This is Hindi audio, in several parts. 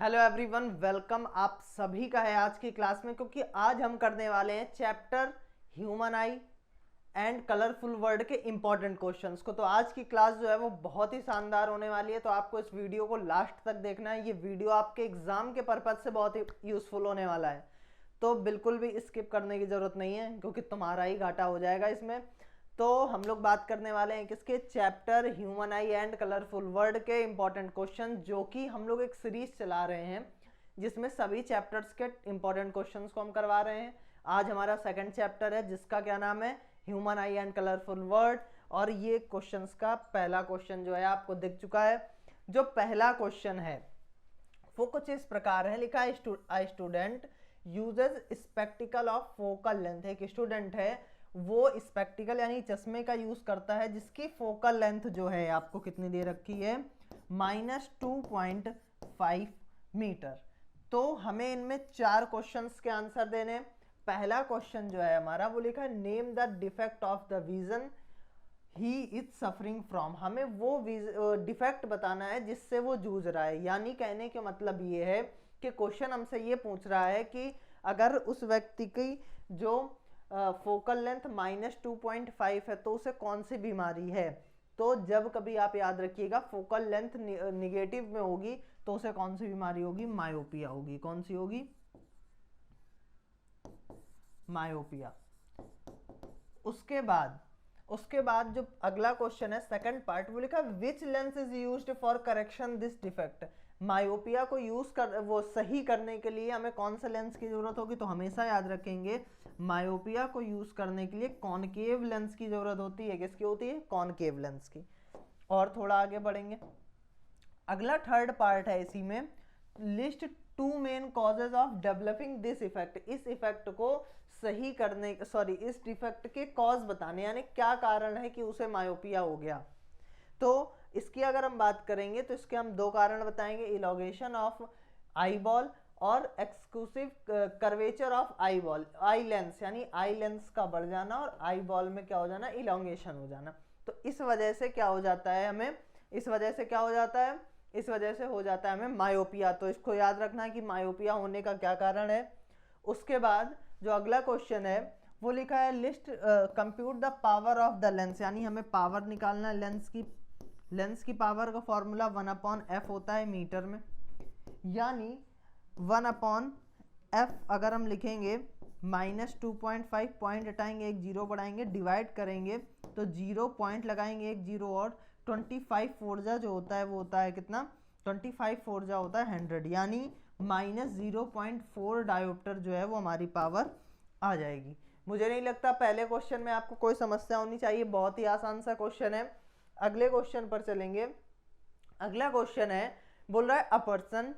हेलो एवरीवन, वेलकम आप सभी का है आज की क्लास में। क्योंकि आज हम करने वाले हैं chapter human I and colourful word के इंपॉर्टेंट क्वेश्चंस को। तो आज की क्लास जो है वो बहुत ही शानदार होने वाली है, तो आपको इस वीडियो को लास्ट तक देखना है। ये वीडियो आपके एग्जाम के पर्पज से बहुत ही यूजफुल होने वाला है, तो बिल्कुल भी स्किप करने की जरूरत नहीं है क्योंकि तुम्हारा ही घाटा हो जाएगा इसमें। तो हम लोग बात करने वाले हैं किसके, chapter human I and colourful word के इंपॉर्टेंट क्वेश्चन, जो कि हम लोग एक सीरीज चला रहे हैं जिसमें सभी चैप्टर्स के इंपॉर्टेंट क्वेश्चंस को हम करवा रहे हैं। आज हमारा सेकंड चैप्टर है जिसका क्या नाम है, human I and colourful word. और ये क्वेश्चंस का पहला क्वेश्चन जो है आपको दिख चुका है। जो पहला क्वेश्चन है वो कुछ इस प्रकार है, लिखा है student uses spectacle of focal length. एक स्टूडेंट है वो स्पेक्टिकल यानी चश्मे का यूज करता है जिसकी फोकल लेंथ जो है आपको कितनी दे रखी है, -2.5 मीटर। तो हमें इनमें 4 क्वेश्चंस के आंसर देने। पहला क्वेश्चन जो है हमारा वो लिखा है name the defect of the vision he is suffering from. हमें वो डिफेक्ट बताना है जिससे वो जूझ रहा है। यानी कहने के मतलब ये है कि क्वेश्चन हमसे ये पूछ रहा है कि अगर उस व्यक्ति की जो फोकल लेंथ -2.5 है तो उसे कौन सी बीमारी है। तो जब कभी आप याद रखिएगा फोकल लेंथ निगेटिव में होगी तो उसे कौन सी बीमारी होगी, मायोपिया होगी। कौन सी होगी, मायोपिया। उसके बाद जो अगला क्वेश्चन है सेकंड पार्ट, वो लिखा which lens is used for correction this defect. Myopia को यूज कर वो सही करने के लिए हमें कौन सा लेंस की जरूरत होगी। तो हमेशा याद रखेंगे मायोपिया को यूज करने के लिए कॉनकेव लेंस की जरूरत होती है। किसकी होती है, कॉनकेव लेंस की। और थोड़ा आगे बढ़ेंगे, अगला थर्ड पार्ट है इसी में, list 2 main causes of developing this effect. इस इफेक्ट को सही करने इस डिफेक्ट के कॉज बताने, यानी क्या कारण है कि उसे मायोपिया हो गया। तो इसकी अगर हम बात करेंगे तो इसके हम 2 कारण बताएंगे, इलॉगेशन ऑफ आई बॉल और exclusive curvature of eye ball. Eye lens यानी आई लेंस का बढ़ जाना और आई बॉल में क्या हो जाना, इलॉन्गेशन हो जाना। तो इस वजह से क्या हो जाता है हमें, इस वजह से हो जाता है हमें मायोपिया। तो इसको याद रखना है कि मायोपिया होने का क्या कारण है। उसके बाद जो अगला क्वेश्चन है वो लिखा है list compute the power of the lens. यानी हमें पावर निकालना है लेंस की पावर का फॉर्मूला 1/f होता है मीटर में। यानी 1/f अगर हम लिखेंगे, -2.5 पॉइंट हटाएंगे, एक जीरो बढ़ाएंगे, डिवाइड करेंगे तो 0 पॉइंट लगाएंगे, एक जीरो और 25 फोर्जा जो होता है वो होता है कितना, 25 फोर्जा होता है 100। यानी -0.4 डायोप्टर जो है वो हमारी पावर आ जाएगी। मुझे नहीं लगता पहले क्वेश्चन में आपको कोई समस्या होनी चाहिए, बहुत ही आसान सा क्वेश्चन है। अगले क्वेश्चन पर चलेंगे। अगला क्वेश्चन है, बोल रहा है a person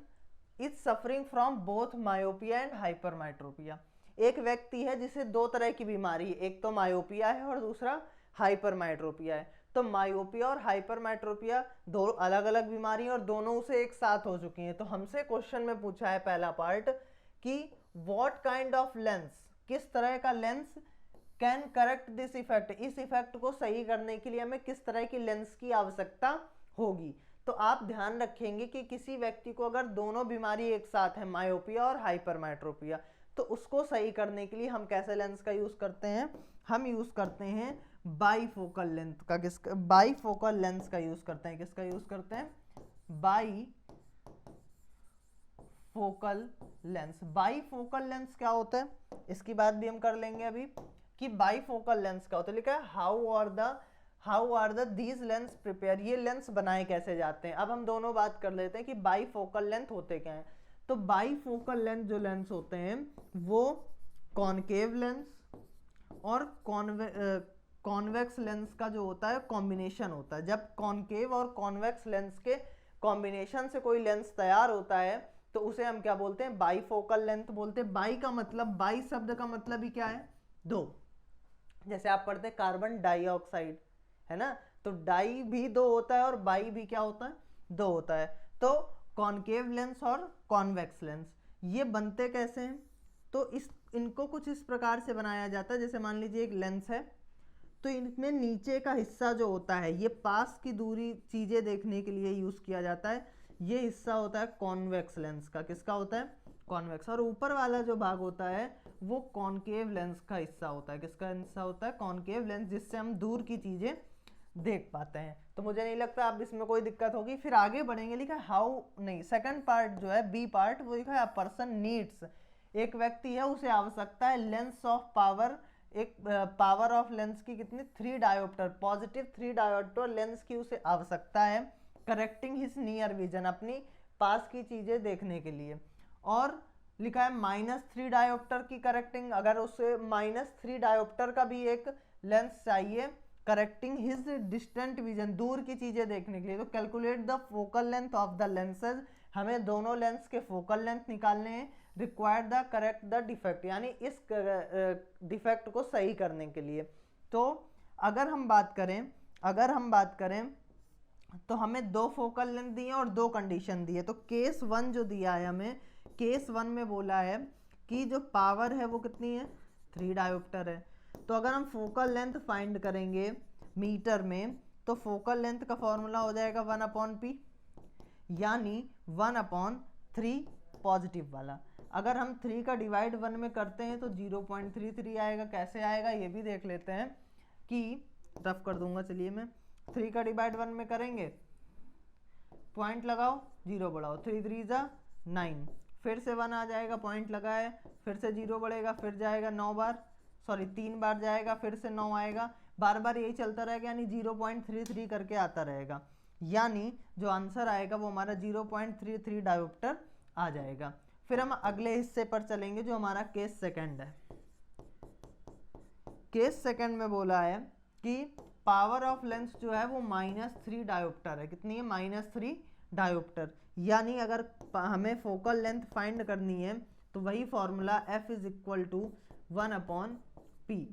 is suffering from both myopia and hypermetropia. एक व्यक्ति है जिसे 2 तरह की बीमारी है, एक तो मायोपिया है और दूसरा हाइपरमेट्रोपिया है। तो मायोपिया और हाइपरमेट्रोपिया दो अलग अलग बीमारी और दोनों से एक साथ हो चुकी हैं। तो हमसे क्वेश्चन में पूछा है पहला पार्ट कि व्हाट काइंड ऑफ लेंस, किस तरह का lens can correct this effect, इस इफेक्ट को सही करने के लिए हमें किस तरह की लेंस की आवश्यकता होगी। तो आप ध्यान रखेंगे कि किसी व्यक्ति को अगर दोनों बीमारी एक साथ है, मायोपिया और हाइपरमेट्रोपिया, तो उसको सही करने के लिए हम कैसे लेंस का यूज करते हैं, हम यूज करते हैं बाईफोकल लेंथ का। बाईफोकल लेंस का यूज करते हैं। किसका यूज करते हैं, बाईफोकल लेंस। बाईफोकल लेंस क्या होता है इसकी बात भी हम कर लेंगे अभी, कि बाईफोकल लेंस क्या होता है। लिखा है how are the these lens prepare, ये लेंस बनाए कैसे जाते हैं। अब हम दोनों बात कर लेते हैं कि बाईफोकल लेंथ होते क्या हैं। तो बाईफोकल लेंथ जो लेंस होते हैं वो कॉनकेव लेंस और कॉन्वेक्स लेंस का जो होता है कॉम्बिनेशन होता है। जब कॉनकेव और कॉन्वेक्स लेंस के कॉम्बिनेशन से कोई लेंस तैयार होता है तो उसे हम क्या बोलते हैं, बाईफोकल लेंथ बोलते हैं। बाई का मतलब, बाई शब्द का मतलब ही क्या है, 2। जैसे आप पढ़ते हैं कार्बन डाइऑक्साइड, है ना, तो डाई भी 2 होता है और बाई भी क्या होता है, 2 होता है। तो कॉनकेव लेंस और कॉन्वेक्स लेंस ये बनते कैसे हैं, तो इनको कुछ इस प्रकार से बनाया जाता है। जैसे मान लीजिए एक लेंस है, तो इनमें नीचे का हिस्सा जो होता है ये पास की दूरी चीजें देखने के लिए यूज किया जाता है। ये हिस्सा होता है कॉन्वेक्स लेंस का। किसका होता है? कॉन्वेक्स। और ऊपर वाला जो भाग होता है वो कॉनकेव लेंस का हिस्सा होता है। किसका हिस्सा होता है? कॉनकेव लेंस, जिससे हम दूर की चीजें देख पाते हैं। तो मुझे नहीं लगता अब इसमें कोई दिक्कत होगी। फिर आगे बढ़ेंगे, लिखा हाउ नहीं, सेकंड पार्ट जो है बी पार्ट, वो लिखा है पर्सन नीड्स, एक व्यक्ति है उसे आवश्यकता है लेंस ऑफ पावर, एक पावर ऑफ लेंस की कितनी? 3 डायोप्टर, पॉजिटिव 3 डायोप्टर लेंस की उसे आवश्यकता है, करेक्टिंग हिज नियर विजन, अपनी पास की चीजें देखने के लिए। और लिखा है -3 डायोप्टर की करेक्टिंग, अगर उसे -3 डायोप्टर का भी एक लेंस चाहिए करेक्टिंग हिज डिस्टेंट विजन, दूर की चीजें देखने के लिए। तो calculate the focal length of the lenses, हमें दोनों लेंस के फोकल लेंथ निकालने हैं। Required the correct the defect, यानी इस डिफेक्ट को सही करने के लिए। तो अगर हम बात करें तो हमें 2 फोकल लेंथ दी है और 2 कंडीशन दी है। तो केस 1 जो दिया है हमें, केस 1 में बोला है कि जो पावर है वो कितनी है? 3 डायोप्टर है। तो अगर हम फोकल लेंथ फाइंड करेंगे मीटर में, तो फोकल लेंथ का फॉर्मूला हो जाएगा 1/p, यानी 1/3 पॉजिटिव वाला। अगर हम 3 का डिवाइड 1 में करते हैं तो 0.33 आएगा। कैसे आएगा ये भी देख लेते हैं, कि रफ कर दूंगा, चलिए मैं 3 का डिवाइड 1 में करेंगे, पॉइंट लगाओ, 0 बढ़ाओ, 3 3 जा 9, फिर से 1 आ जाएगा, पॉइंट लगाए, फिर से 0 बढ़ेगा, फिर जाएगा 3 बार जाएगा, फिर से 9 आएगा, बार बार यही चलता रहेगा, यानी 0.33 करके आता रहेगा। यानी जो आंसर आएगा वो हमारा 0.33 डायोप्टर आ जाएगा। फिर हम अगले हिस्से पर चलेंगे जो हमारा केस सेकंड है। केस सेकंड में बोला है कि पावर ऑफ लेंस जो है वो -3 डायोप्टर है। कितनी है? -3 डायोप्टर। यानी अगर हमें फोकल लेंथ फाइंड करनी है तो वही फॉर्मूला F = 1/p।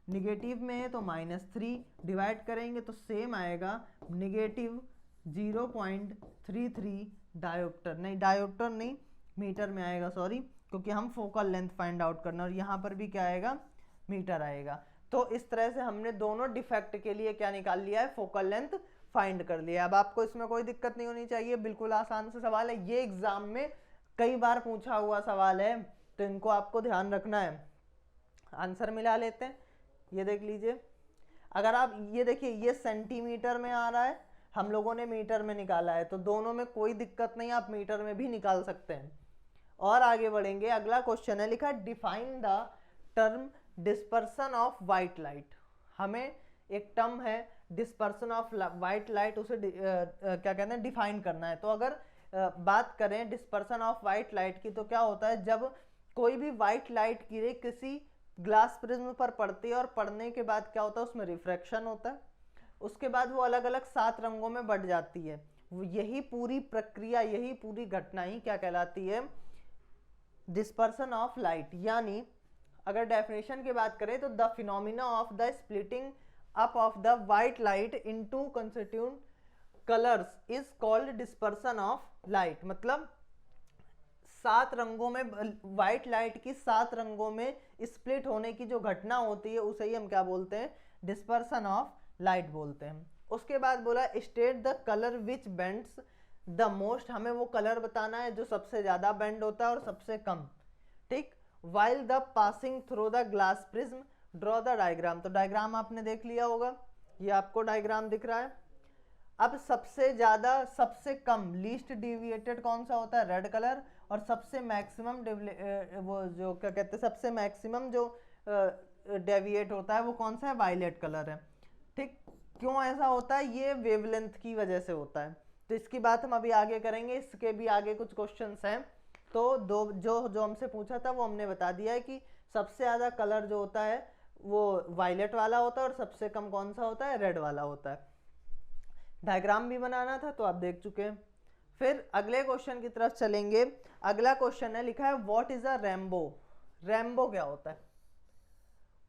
निगेटिव में है तो -3, डिवाइड करेंगे तो सेम आएगा, -0.33 डायोप्टर, नहीं डायोप्टर नहीं, मीटर में आएगा, सॉरी, क्योंकि हम फोकल लेंथ फाइंड आउट करना, और यहाँ पर भी क्या आएगा? मीटर आएगा। तो इस तरह से हमने दोनों डिफेक्ट के लिए क्या निकाल लिया है? फोकल लेंथ फाइंड कर लिया। अब आपको इसमें कोई दिक्कत नहीं होनी चाहिए, बिल्कुल आसान से सवाल है, ये एग्जाम में कई बार पूछा हुआ सवाल है, तो इनको आपको ध्यान रखना है। आंसर मिला लेते हैं, ये देख लीजिए। अगर आप ये देखिए, ये सेंटीमीटर में आ रहा है, हम लोगों ने मीटर में निकाला है, तो दोनों में कोई दिक्कत नहीं, आप मीटर में भी निकाल सकते हैं। और आगे बढ़ेंगे, अगला क्वेश्चन है, लिखा है define the term dispersion of white light. हमें एक टर्म है डिस्पर्सन ऑफ वाइट लाइट, उसे क्या कहते हैं? डिफाइन करना है। तो अगर बात करें डिस्पर्सन ऑफ वाइट लाइट की, तो क्या होता है? जब कोई भी वाइट लाइट की रे किसी ग्लास प्रिज्म पर पड़ती है और पड़ने के बाद क्या होता है? उसमें रिफ्रैक्शन होता है, उसके बाद वो अलग अलग 7 रंगों में बढ़ जाती है। यही पूरी प्रक्रिया, यही पूरी घटना ही क्या कहलाती है? Dispersion of light. यानी अगर डेफिनेशन की बात करें तो the phenomena of the splitting up of the white light into constituent colours is called dispersion of light. मतलब 7 रंगों में, व्हाइट लाइट की 7 रंगों में स्प्लिट होने की जो घटना होती है उसे ही हम क्या बोलते हैं? डिस्पर्सन ऑफ लाइट बोलते हैं। उसके बाद बोला state the colour which bends the most, हमें वो कलर बताना है जो सबसे ज्यादा बेंड होता है और सबसे कम, ठीक। While the passing through the glass prism draw the diagram. तो डायग्राम आपने देख लिया होगा, ये आपको डायग्राम दिख रहा है। अब सबसे ज्यादा सबसे कम लीस्ट डिविएटेड कौन सा होता है? Red colour. और सबसे मैक्सिमम वो जो क्या कहते हैं, सबसे मैक्सिमम जो डेविएट होता है वो कौन सा है? वायलेट कलर है, ठीक। क्यों ऐसा होता है? ये वेवलेंथ की वजह से होता है। तो इसकी बात हम अभी आगे करेंगे, इसके भी आगे कुछ क्वेश्चंस हैं। तो जो हमसे पूछा था वो हमने बता दिया है कि सबसे ज्यादा कलर जो होता है वो वायलेट वाला होता है और सबसे कम कौन सा होता है? रेड वाला होता है। डायग्राम भी बनाना था तो आप देख चुके हैं। फिर अगले क्वेश्चन की तरफ चलेंगे। अगला क्वेश्चन है, लिखा है what is a rainbow. Rainbow क्या होता है?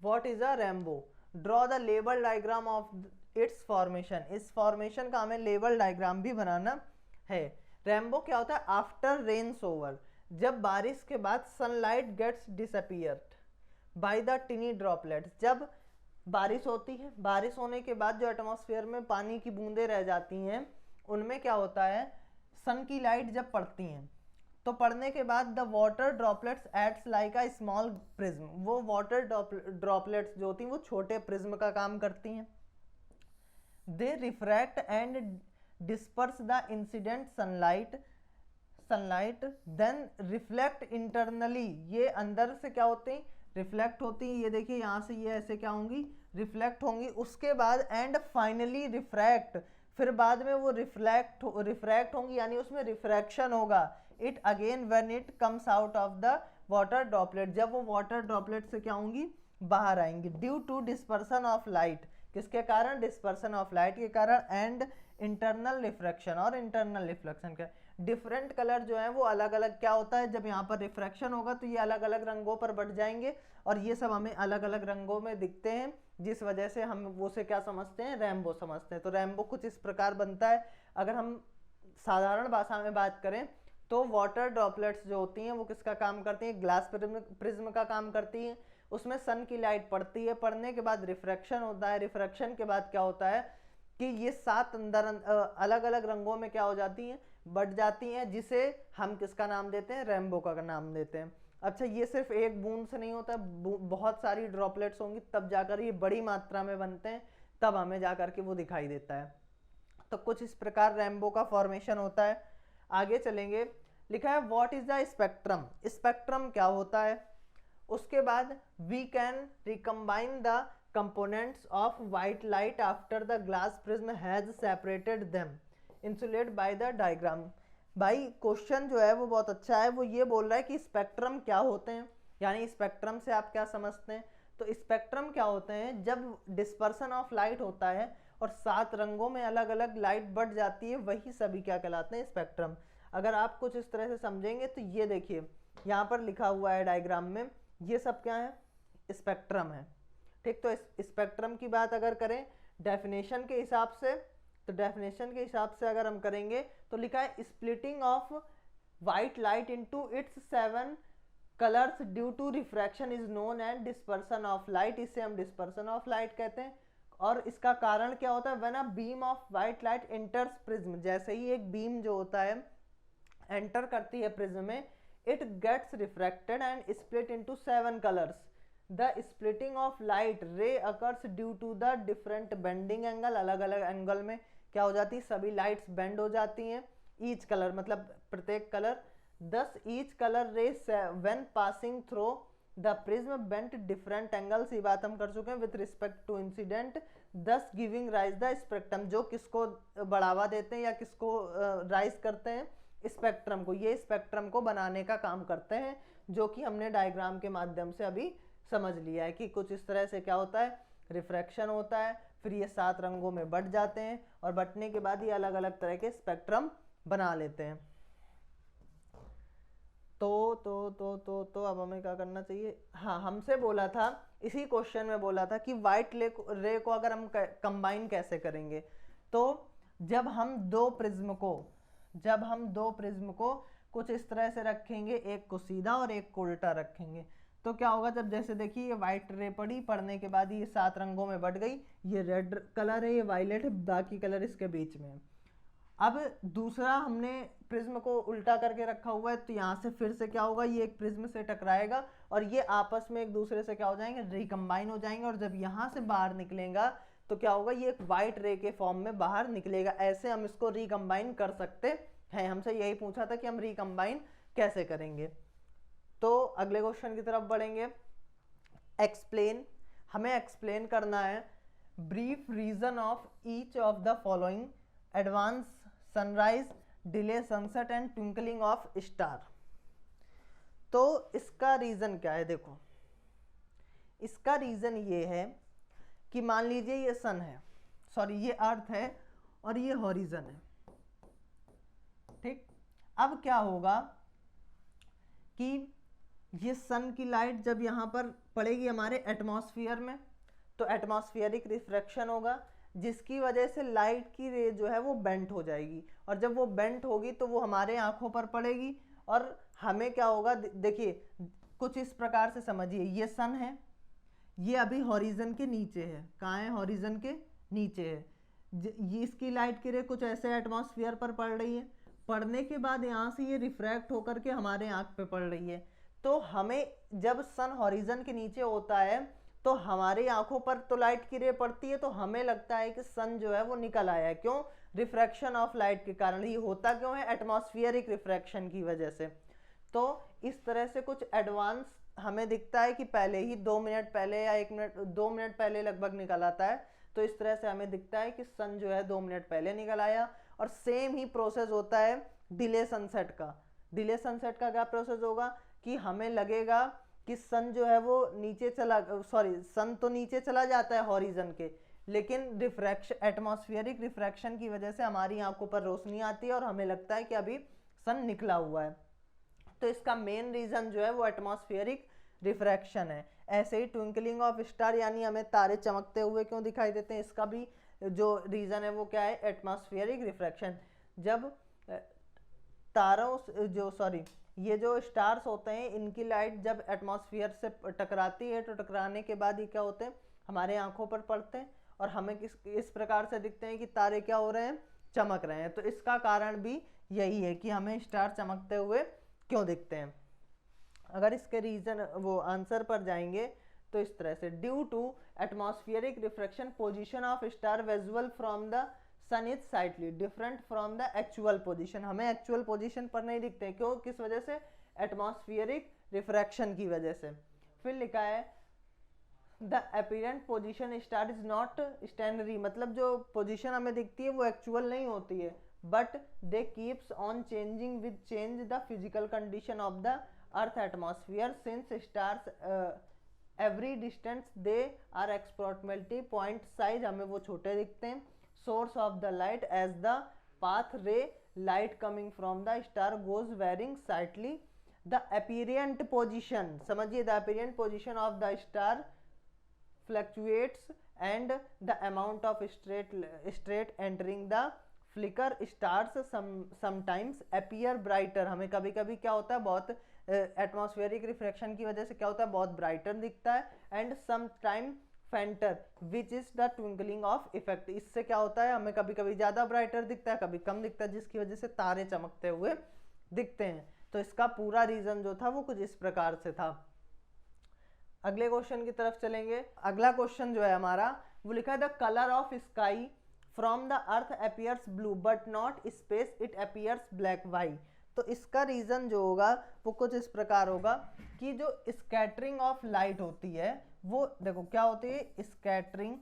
What is a rainbow? Draw the label diagram of its formation. इस फॉर्मेशन का हमें लेबल डायग्राम भी बनाना है। रेनबो क्या होता है? आफ्टर रेन्स ओवर, जब बारिश के बाद sunlight gets disappeared by the tiny droplets. जब बारिश होती है, बारिश होने के बाद जो एटमॉस्फेयर में पानी की बूंदें रह जाती हैं उनमें क्या होता है? सन की लाइट जब पड़ती हैं तो पड़ने के बाद the water droplets acts like a small prism, वो वाटर ड्रॉपलेट्स जो होती हैं वो छोटे प्रिज्म का काम करती हैं। They refract and disperse the incident sunlight then reflect internally, ये अंदर से क्या होते हैं, रिफ्लेक्ट होती है। ये देखिए यहाँ से ये ऐसे क्या होंगी, रिफ्लेक्ट होंगी। उसके बाद एंड फाइनली रिफ्रैक्ट, फिर बाद में वो रिफ्रैक्ट होंगी, यानी उसमें रिफ्रैक्शन होगा। It again when it comes out of the water droplet, जब वो वाटर ड्रॉपलेट से क्या होंगी, बाहर आएंगी। Due to dispersion of light, किसके कारण, डिस्पर्सन ऑफ लाइट के कारण। एंड इंटरनल रिफ्रैक्शन, और इंटरनल रिफ्लेक्शन का डिफरेंट कलर जो है वो अलग अलग क्या होता है, जब यहाँ पर रिफ्रैक्शन होगा तो ये अलग अलग रंगों पर बढ़ जाएंगे और ये सब हमें अलग अलग रंगों में दिखते हैं, जिस वजह से हम वो से क्या समझते हैं, रेनबो समझते हैं। तो रेनबो कुछ इस प्रकार बनता है। अगर हम साधारण भाषा में बात करें तो वाटर ड्रॉपलेट्स जो होती हैं वो किसका काम करती हैं, ग्लास प्रिज्म का काम करती हैं। उसमें सन की लाइट पड़ती है, पड़ने के बाद रिफ्रैक्शन होता है, रिफ्रैक्शन के बाद क्या होता है कि ये 7 अंदर अलग अलग रंगों में क्या हो जाती हैं, बढ़ जाती हैं, जिसे हम किसका नाम देते हैं, रेनबो का नाम देते हैं। अच्छा, ये सिर्फ एक बूंद से नहीं होता, बहुत सारी ड्रॉपलेट्स होंगी तब जाकर ये बड़ी मात्रा में बनते हैं, तब हमें जाकर के वो दिखाई देता है। तो कुछ इस प्रकार रेनबो का फॉर्मेशन होता है। आगे चलेंगे, लिखा है what is the spectrum, spectrum क्या होता है। उसके बाद we can recombine the components of white light after the glass prism has separated them insulated by the diagram। भाई क्वेश्चन जो है वो बहुत अच्छा है, वो ये बोल रहा है कि स्पेक्ट्रम क्या होते हैं, यानी स्पेक्ट्रम से आप क्या समझते हैं। तो स्पेक्ट्रम क्या होते हैं, जब डिस्पर्सन ऑफ लाइट होता है और 7 रंगों में अलग अलग लाइट बढ़ जाती है, वही सभी क्या कहलाते हैं, स्पेक्ट्रम। अगर आप कुछ इस तरह से समझेंगे तो ये देखिए यहाँ पर लिखा हुआ है डायग्राम में, ये सब क्या है, स्पेक्ट्रम है। ठीक, तो स्पेक्ट्रम की बात अगर करें डेफिनेशन के हिसाब से, तो डेफिनेशन के हिसाब से अगर हम करेंगे तो लिखा है splitting of white light into its 7 colours due to refraction is known and dispersion of light, इसे हम डिस्पर्सन ऑफ लाइट कहते हैं। और इसका कारण क्या होता है, when a beam of white light enters prism, जैसे ही एक बीम जो होता है एंटर करती है प्रिज्म में, it gets refracted and split into 7 colours. The splitting of light ray occurs due to the different bending angle, अलग अलग एंगल में क्या हो जाती है, सभी लाइट्स बेंड हो जाती हैं। ईच कलर मतलब प्रत्येक कलर, दस ईच कलर रे when passing through the prism bent different angles, ये बात हम कर चुके हैं, विथ रिस्पेक्ट टू इंसिडेंट, दस गिविंग राइज द स्पेक्ट्रम, जो किसको बढ़ावा देते हैं या किसको राइज करते हैं, स्पेक्ट्रम को। ये स्पेक्ट्रम को बनाने का काम करते हैं, जो कि हमने डायग्राम के माध्यम से अभी समझ लिया है कि कुछ इस तरह से क्या होता है, रिफ्रैक्शन होता है, फिर ये 7 रंगों में बढ़ जाते हैं और बढ़ने के बाद ये अलग अलग तरह के स्पेक्ट्रम बना लेते हैं। तो अब हमें क्या करना चाहिए, हाँ हमसे बोला था, इसी क्वेश्चन में बोला था कि वाइट रे को अगर हम कंबाइन कैसे करेंगे। तो जब हम दो प्रिज्म को कुछ इस तरह से रखेंगे, एक को सीधा और एक को उल्टा रखेंगे, तो क्या होगा, जब जैसे देखिए ये व्हाइट रे पड़ी, पड़ने के बाद ये 7 रंगों में बढ़ गई, ये रेड कलर है, ये वायलेट है, बाकी कलर इसके बीच में है। अब दूसरा हमने प्रिज्म को उल्टा करके रखा हुआ है, तो यहाँ से फिर से क्या होगा, ये एक प्रिज्म से टकराएगा और ये आपस में एक दूसरे से क्या हो जाएंगे, रिकम्बाइन हो जाएंगे, और जब यहाँ से बाहर निकलेगा तो क्या होगा, ये एक व्हाइट रे के फॉर्म में बाहर निकलेगा। ऐसे हम इसको रिकम्बाइन कर सकते हैं। हमसे यही पूछा था कि हम रिकम्बाइन कैसे करेंगे। तो अगले क्वेश्चन की तरफ बढ़ेंगे। एक्सप्लेन, हमें एक्सप्लेन करना है brief reason of each of the following, advance sunrise, delay sunset and twinkling of star. तो इसका रीजन क्या है, देखो इसका रीजन ये है कि मान लीजिए ये सन है, सॉरी ये अर्थ है और ये हॉरिजन है, ठीक। अब क्या होगा कि ये सन की लाइट जब यहाँ पर पड़ेगी हमारे एटमॉस्फेयर में, तो एटमॉस्फेरिक रिफ्रैक्शन होगा, जिसकी वजह से लाइट की रे जो है वो बेंट हो जाएगी, और जब वो बेंट होगी तो वो हमारे आंखों पर पड़ेगी और हमें क्या होगा, देखिए कुछ इस प्रकार से समझिए, ये सन है, ये अभी हॉरिजन के नीचे है, कहाँ है, हॉरिजन के नीचे है, ये इसकी लाइट की रे कुछ ऐसे एटमॉस्फेयर पर पड़ रही है, पड़ने के बाद यहाँ से ये रिफ्रैक्ट होकर के हमारे आँख पे पड़ रही है। तो हमें जब सन हॉरिजन के नीचे होता है तो हमारी आंखों पर तो लाइट की रे पड़ती है, तो हमें लगता है कि सन जो है वो निकल आया है। क्यों? रिफ्रैक्शन ऑफ लाइट के कारण। ये होता क्यों है? एटमॉस्फेरिक रिफ्रैक्शन की वजह से। तो इस तरह से कुछ एडवांस हमें दिखता है कि पहले ही 2 मिनट पहले या 1 मिनट 2 मिनट पहले लगभग निकल आता है। तो इस तरह से हमें दिखता है कि सन जो है 2 मिनट पहले निकल आया। और सेम ही प्रोसेस होता है डिले सनसेट का। डिले सनसेट का क्या प्रोसेस होगा कि हमें लगेगा कि सन जो है वो नीचे चला, सन तो नीचे चला जाता है हॉरिजन के, लेकिन रिफ्रैक्शन, एटमॉस्फेरिक रिफ्रैक्शन की वजह से हमारी आंखों पर रोशनी आती है और हमें लगता है कि अभी सन निकला हुआ है। तो इसका मेन रीजन जो है वो एटमॉस्फेरिक रिफ्रैक्शन है। ऐसे ही ट्विंकलिंग ऑफ स्टार, यानी हमें तारे चमकते हुए क्यों दिखाई देते हैं, इसका भी जो रीजन है वो क्या है? Atmospheric refraction. जब तारों ये जो स्टार्स होते हैं इनकी लाइट जब एटमॉस्फेयर से टकराती है तो टकराने के बाद ये क्या होते हैं? हमारे आंखों पर पड़ते हैं और हमें इस प्रकार से दिखते हैं कि तारे क्या हो रहे हैं? चमक रहे हैं। तो इसका कारण भी यही है कि हमें स्टार चमकते हुए क्यों दिखते हैं। अगर इसके रीजन वो आंसर पर जाएंगे तो इस तरह से, due to atmospheric refraction position of star visual from the sun is slightly different from the actual position. हमें एक्चुअल पोजीशन पर नहीं दिखते, क्यों? किस वजह से? एटमॉस्फेरिक रिफ्रैक्शन की वजह से। फिर लिखा है the apparent position star is not stationary, मतलब जो पोजीशन हमें दिखती है वो एक्चुअल नहीं होती है, but they keeps on changing with change the physical condition of the earth atmosphere since stars every distance they are approximately point size, हमें वो छोटे दिखते हैं। Source of the light as the path ray light coming from the star goes veering slightly the apparent position, समझिए, the apparent position of the star fluctuates and the amount of straight entering the flicker stars sometimes appear brighter, हमें कभी कभी क्या होता है? बहुत एटमॉस्फेरिक रिफ्रैक्शन की वजह से क्या होता है? बहुत ब्राइटर दिखता है। And some time fainter which is the twinkling of effect, इससे क्या होता है? हमें कभी कभी ज़्यादा ब्राइटर दिखता है, कभी कम दिखता है, जिसकी वजह से तारे चमकते हुए दिखते हैं। तो इसका पूरा रीजन जो था वो कुछ इस प्रकार से था। अगले क्वेश्चन की तरफ चलेंगे। अगला क्वेश्चन जो है हमारा वो लिखा है the colour of sky from the earth appears blue but not space it appears black why. तो इसका रीजन जो होगा वो कुछ इस प्रकार होगा कि जो स्कैटरिंग ऑफ लाइट होती है वो, देखो क्या होती है? Scattering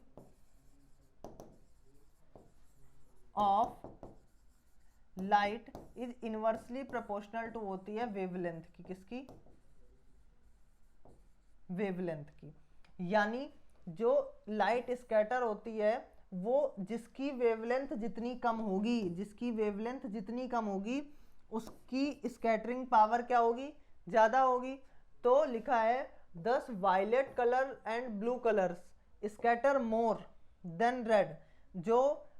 of light is inversely proportional to होती है वेवलेंथ की, किसकी? वेवलेंथ की। यानी जो लाइट स्कैटर होती है वो जिसकी वेवलेंथ जितनी कम होगी, जिसकी वेवलेंथ जितनी कम होगी उसकी स्कैटरिंग पावर क्या होगी? ज़्यादा होगी। तो लिखा है दस violet colour and blue colours scatter more than red, जो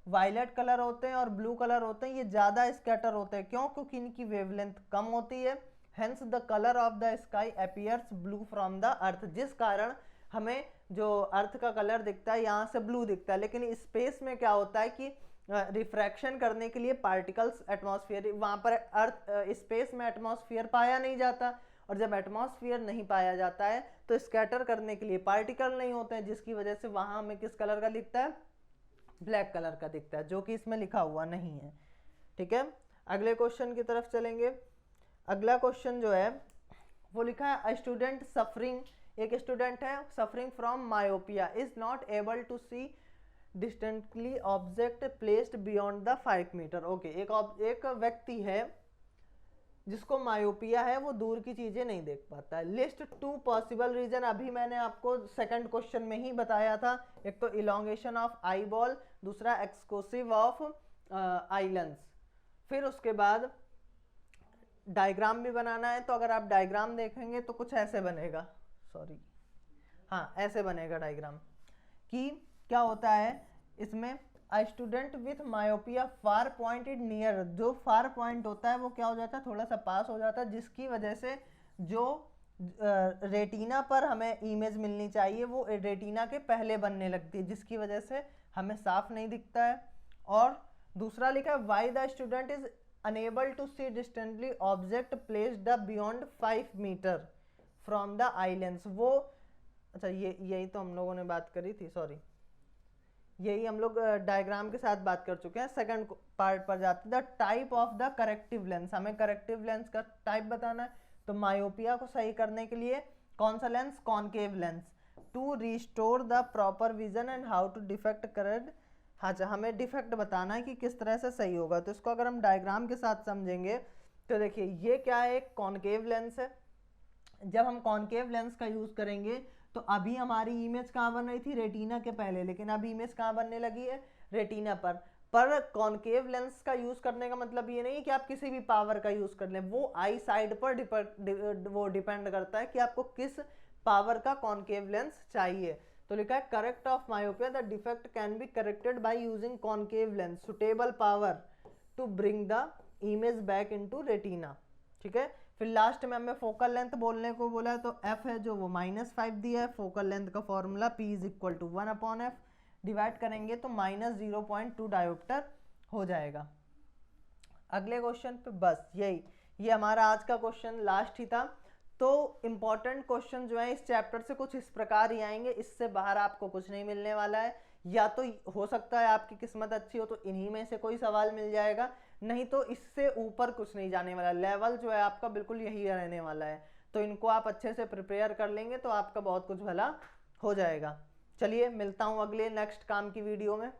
वायलेट कलर होते हैं और ब्लू कलर होते हैं ये ज़्यादा स्कैटर होते हैं। क्यों? क्योंकि इनकी वेवलेंथ कम होती है। Hence the colour of the sky appears blue from the अर्थ, जिस कारण हमें जो अर्थ का कलर दिखता है यहाँ से ब्लू दिखता है, लेकिन स्पेस में क्या होता है कि रिफ्रैक्शन करने के लिए पार्टिकल्स एटमॉस्फेयर, वहाँ पर अर्थ स्पेस में एटमॉस्फेयर पाया नहीं जाता, और जब एटमॉस्फेयर नहीं पाया जाता है तो स्कैटर करने के लिए पार्टिकल नहीं होते हैं, जिसकी वजह से वहाँ हमें किस कलर का दिखता है? ब्लैक कलर का दिखता है, जो कि इसमें लिखा हुआ नहीं है। ठीक है, अगले क्वेश्चन की तरफ चलेंगे। अगला क्वेश्चन जो है वो लिखा है स्टूडेंट सफरिंग, एक स्टूडेंट है suffering from myopia is not able to see distantly object placed beyond the 5 metre. Okay, एक व्यक्ति है जिसको मायोपिया है, वो दूर की चीजें नहीं देख पाता है। लिस्ट 2 पॉसिबल रीजन, अभी मैंने आपको सेकंड क्वेश्चन में ही बताया था। एक तो इलोंगेशन ऑफ आई बॉल, दूसरा एक्सक्लूसिव ऑफ आइलैंड्स। फिर उसके बाद डायग्राम भी बनाना है, तो अगर आप डायग्राम देखेंगे तो कुछ ऐसे बनेगा, हाँ ऐसे बनेगा डायग्राम, कि क्या होता है इसमें? A student with myopia far pointed near, जो फार पॉइंट होता है वो क्या हो जाता है? थोड़ा सा पास हो जाता है, जिसकी वजह से जो रेटिना पर हमें इमेज मिलनी चाहिए वो रेटिना के पहले बनने लगती है, जिसकी वजह से हमें साफ नहीं दिखता है। और दूसरा लिखा है why the student is unable to see distantly object placed beyond 5 metre from the eye lens. वो अच्छा यही तो हम लोगों ने बात करी थी, सॉरी यही हम लोग डायग्राम के साथ बात कर चुके हैं। सेकंड पार्ट पर जाते हैं, the type of the corrective lens. हमें करेक्टिव लेंस का टाइप बताना है, तो मायोपिया को सही करने के लिए कौन सा lens, concave lens. To restore the proper vision and how to defect correct. अच्छा हमें डिफेक्ट बताना है कि किस तरह से सही होगा, तो इसको अगर हम डायग्राम के साथ समझेंगे तो देखिए ये क्या है, एक कॉनकेव लेंस है। जब हम कॉनकेव लेंस का यूज करेंगे तो अभी हमारी इमेज कहाँ बन रही थी, रेटिना के पहले, लेकिन अभी इमेज कहाँ बनने लगी है, रेटिना पर कॉनकेव लेंस का यूज करने का मतलब ये नहीं है कि आप किसी भी पावर का यूज कर लें, वो आई साइड पर वो डिपेंड करता है कि आपको किस पावर का कॉनकेव लेंस चाहिए। तो लिखा है correct of myopia, the defect can be corrected by using concave lens, suitable power to bring the image back into retina. ठीक है, फिर लास्ट में हमें फोकल लेंथ बोलने को बोला है, तो f है जो वो -5 दिया है। फोकल लेंथ का formula p is equal to 1/f, divide करेंगे तो -0.2 डायोप्टर हो जाएगा। अगले क्वेश्चन पे बस यही, ये हमारा आज का क्वेश्चन लास्ट ही था। तो इम्पॉर्टेंट क्वेश्चन जो है इस चैप्टर से कुछ इस प्रकार ही आएंगे, इससे बाहर आपको कुछ नहीं मिलने वाला है। या तो हो सकता है आपकी किस्मत अच्छी हो तो इन्हीं में से कोई सवाल मिल जाएगा, नहीं तो इससे ऊपर कुछ नहीं जाने वाला। लेवल जो है आपका बिल्कुल यही रहने वाला है, तो इनको आप अच्छे से प्रिपेयर कर लेंगे तो आपका बहुत कुछ भला हो जाएगा। चलिए मिलता हूँ अगले नेक्स्ट काम की वीडियो में।